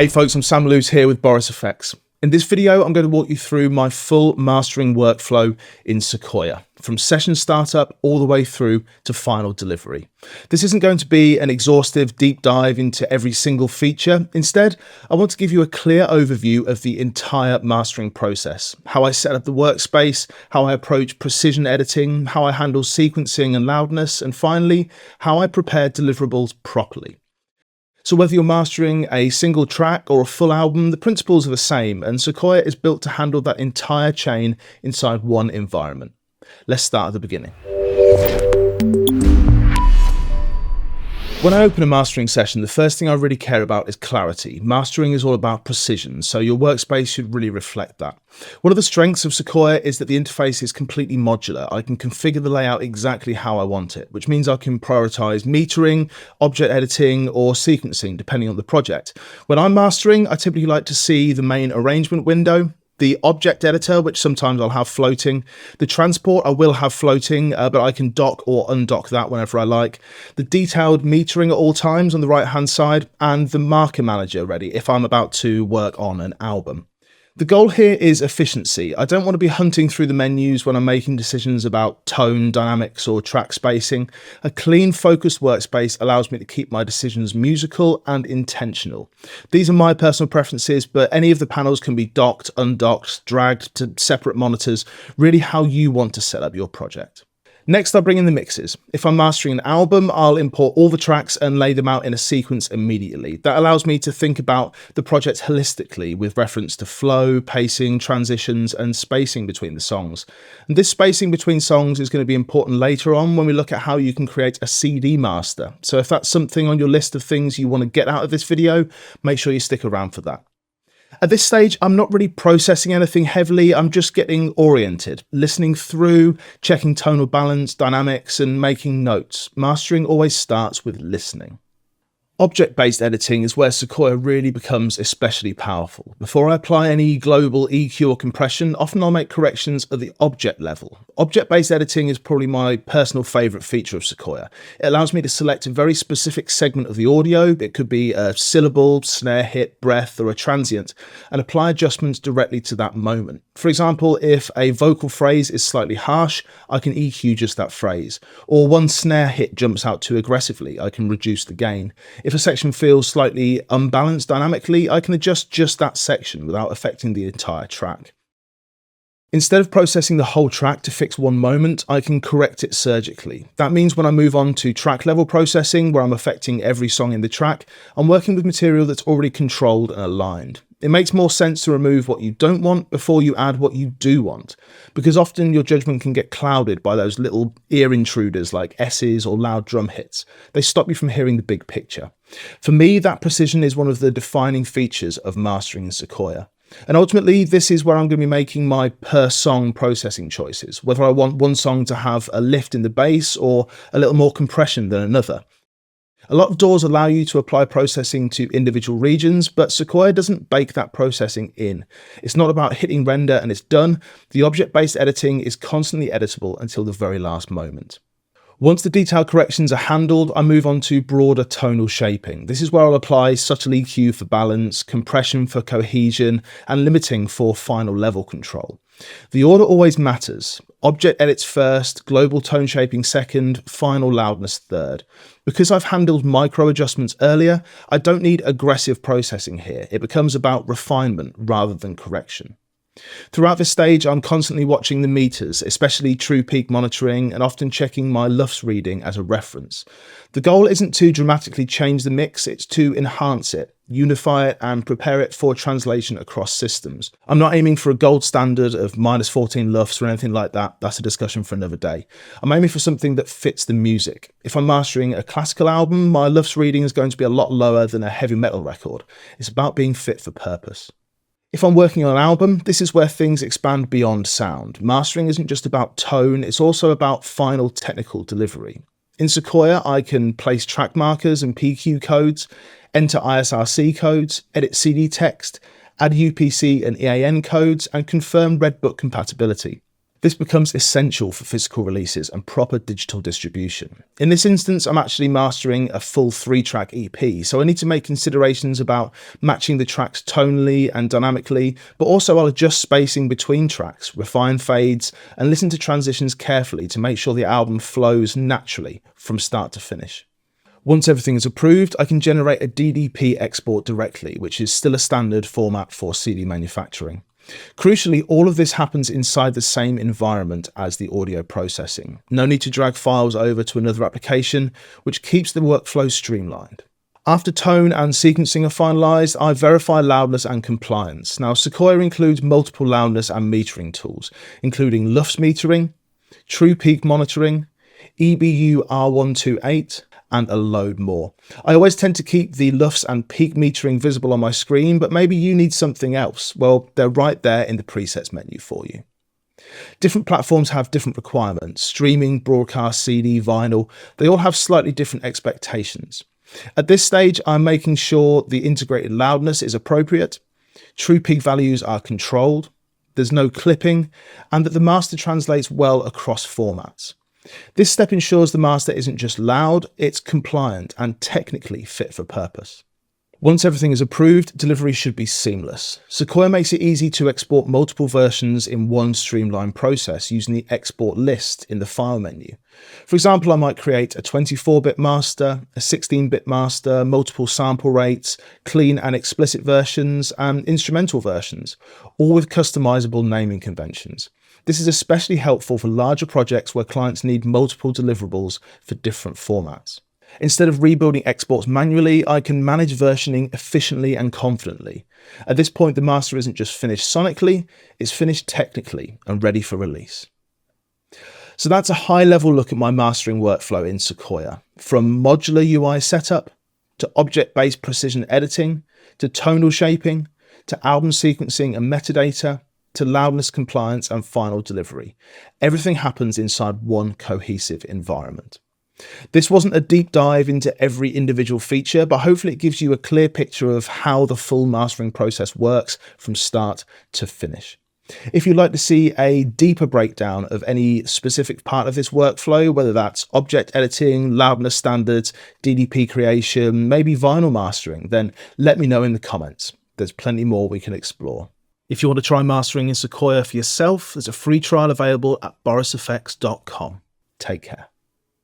Hey folks, I'm Sam Luce here with Boris Effects. In this video, I'm going to walk you through my full mastering workflow in Sequoia, from session startup all the way through to final delivery. This isn't going to be an exhaustive deep dive into every single feature. Instead, I want to give you a clear overview of the entire mastering process, how I set up the workspace, how I approach precision editing, how I handle sequencing and loudness, and finally, how I prepare deliverables properly. So whether you're mastering a single track or a full album, the principles are the same, and Sequoia is built to handle that entire chain inside one environment. Let's start at the beginning. When I open a mastering session, the first thing I really care about is clarity. Mastering is all about precision, so your workspace should really reflect that. One of the strengths of Sequoia is that the interface is completely modular. I can configure the layout exactly how I want it, which means I can prioritize metering, object editing, or sequencing, depending on the project. When I'm mastering, I typically like to see the main arrangement window, the object editor, which sometimes I'll have floating. The transport I will have floating, but I can dock or undock that whenever I like. The detailed metering at all times on the right-hand side, and the marker manager ready if I'm about to work on an album. The goal here is efficiency. I don't want to be hunting through the menus when I'm making decisions about tone, dynamics, or track spacing. A clean, focused workspace allows me to keep my decisions musical and intentional. These are my personal preferences, but any of the panels can be docked, undocked, dragged to separate monitors, really how you want to set up your project. Next, I'll bring in the mixes. If I'm mastering an album, I'll import all the tracks and lay them out in a sequence immediately. That allows me to think about the project holistically with reference to flow, pacing, transitions, and spacing between the songs. And this spacing between songs is going to be important later on when we look at how you can create a CD master. So if that's something on your list of things you want to get out of this video, make sure you stick around for that. At this stage, I'm not really processing anything heavily, I'm just getting oriented, listening through, checking tonal balance, dynamics, and making notes. Mastering always starts with listening. Object-based editing is where Sequoia really becomes especially powerful. Before I apply any global EQ or compression, often I'll make corrections at the object level. Object-based editing is probably my personal favourite feature of Sequoia. It allows me to select a very specific segment of the audio. It could be a syllable, snare hit, breath, or a transient, and apply adjustments directly to that moment. For example, if a vocal phrase is slightly harsh, I can EQ just that phrase. Or one snare hit jumps out too aggressively, I can reduce the gain. If a section feels slightly unbalanced dynamically, I can adjust just that section without affecting the entire track. Instead of processing the whole track to fix one moment, I can correct it surgically. That means when I move on to track level processing, where I'm affecting every song in the track, I'm working with material that's already controlled and aligned. It makes more sense to remove what you don't want before you add what you do want, because often your judgment can get clouded by those little ear intruders like S's or loud drum hits. They stop you from hearing the big picture. For me, that precision is one of the defining features of mastering in Sequoia. And ultimately, this is where I'm going to be making my per song processing choices, whether I want one song to have a lift in the bass or a little more compression than another. A lot of DAWs allow you to apply processing to individual regions, but Sequoia doesn't bake that processing in. It's not about hitting render and it's done. The object-based editing is constantly editable until the very last moment. Once the detailed corrections are handled, I move on to broader tonal shaping. This is where I'll apply subtle EQ for balance, compression for cohesion, and limiting for final level control. The order always matters. Object edits first, global tone shaping second, final loudness third. Because I've handled micro adjustments earlier, I don't need aggressive processing here. It becomes about refinement rather than correction. Throughout this stage, I'm constantly watching the meters, especially true peak monitoring, and often checking my LUFS reading as a reference. The goal isn't to dramatically change the mix, it's to enhance it, unify it, and prepare it for translation across systems. I'm not aiming for a gold standard of -14 LUFS or anything like that. That's a discussion for another day. I'm aiming for something that fits the music. If I'm mastering a classical album, my LUFS reading is going to be a lot lower than a heavy metal record. It's about being fit for purpose. If I'm working on an album, this is where things expand beyond sound. Mastering isn't just about tone, it's also about final technical delivery. In Sequoia, I can place track markers and PQ codes, enter ISRC codes, edit CD text, add UPC and EAN codes, and confirm Redbook compatibility. This becomes essential for physical releases and proper digital distribution. In this instance, I'm actually mastering a full 3-track EP, so I need to make considerations about matching the tracks tonally and dynamically, but also I'll adjust spacing between tracks, refine fades, and listen to transitions carefully to make sure the album flows naturally from start to finish. Once everything is approved, I can generate a DDP export directly, which is still a standard format for CD manufacturing. Crucially, all of this happens inside the same environment as the audio processing. No need to drag files over to another application, which keeps the workflow streamlined. After tone and sequencing are finalized, I verify loudness and compliance. Now, Sequoia includes multiple loudness and metering tools, including LUFS metering, true peak monitoring, EBU R128, and a load more. I always tend to keep the LUFS and peak metering visible on my screen, but maybe you need something else. Well, they're right there in the presets menu for you. Different platforms have different requirements. Streaming, broadcast, CD, vinyl, they all have slightly different expectations. At this stage, I'm making sure the integrated loudness is appropriate, true peak values are controlled, there's no clipping, and that the master translates well across formats. This step ensures the master isn't just loud, it's compliant and technically fit for purpose. Once everything is approved, delivery should be seamless. Sequoia makes it easy to export multiple versions in one streamlined process using the export list in the file menu. For example, I might create a 24-bit master, a 16-bit master, multiple sample rates, clean and explicit versions, and instrumental versions, all with customizable naming conventions. This is especially helpful for larger projects where clients need multiple deliverables for different formats. Instead of rebuilding exports manually, I can manage versioning efficiently and confidently. At this point, the master isn't just finished sonically, it's finished technically and ready for release. So that's a high-level look at my mastering workflow in Sequoia. From modular UI setup, to object-based precision editing, to tonal shaping, to album sequencing and metadata, to loudness compliance and final delivery. Everything happens inside one cohesive environment. This wasn't a deep dive into every individual feature, but hopefully it gives you a clear picture of how the full mastering process works from start to finish. If you'd like to see a deeper breakdown of any specific part of this workflow, whether that's object editing, loudness standards, DDP creation, maybe vinyl mastering, then let me know in the comments. There's plenty more we can explore. If you want to try mastering in Sequoia for yourself, there's a free trial available at boriseffects.com. Take care.